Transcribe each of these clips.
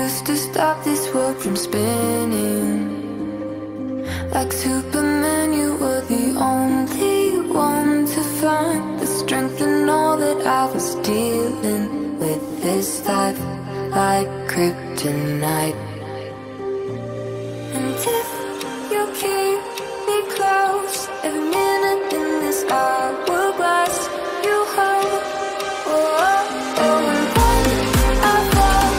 used to stop this world from spinning. Like Superman, you were the only one to find the strength in all that I was dealing with. This life like kryptonite. And if you keep me close, every minute in this hourglass you hold. Oh, oh, oh. And when I fall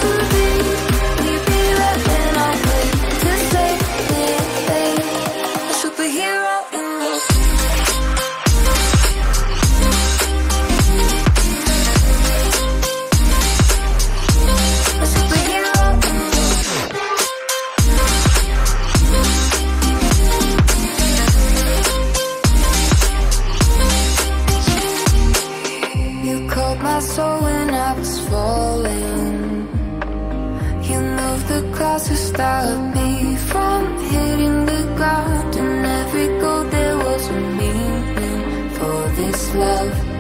to leave, will you be there when I wait to save me? A superhero in this. A superhero in this. You called my soul when I was falling. You moved the clouds to stop me from hitting the ground. And every goal there was a meaning for this love.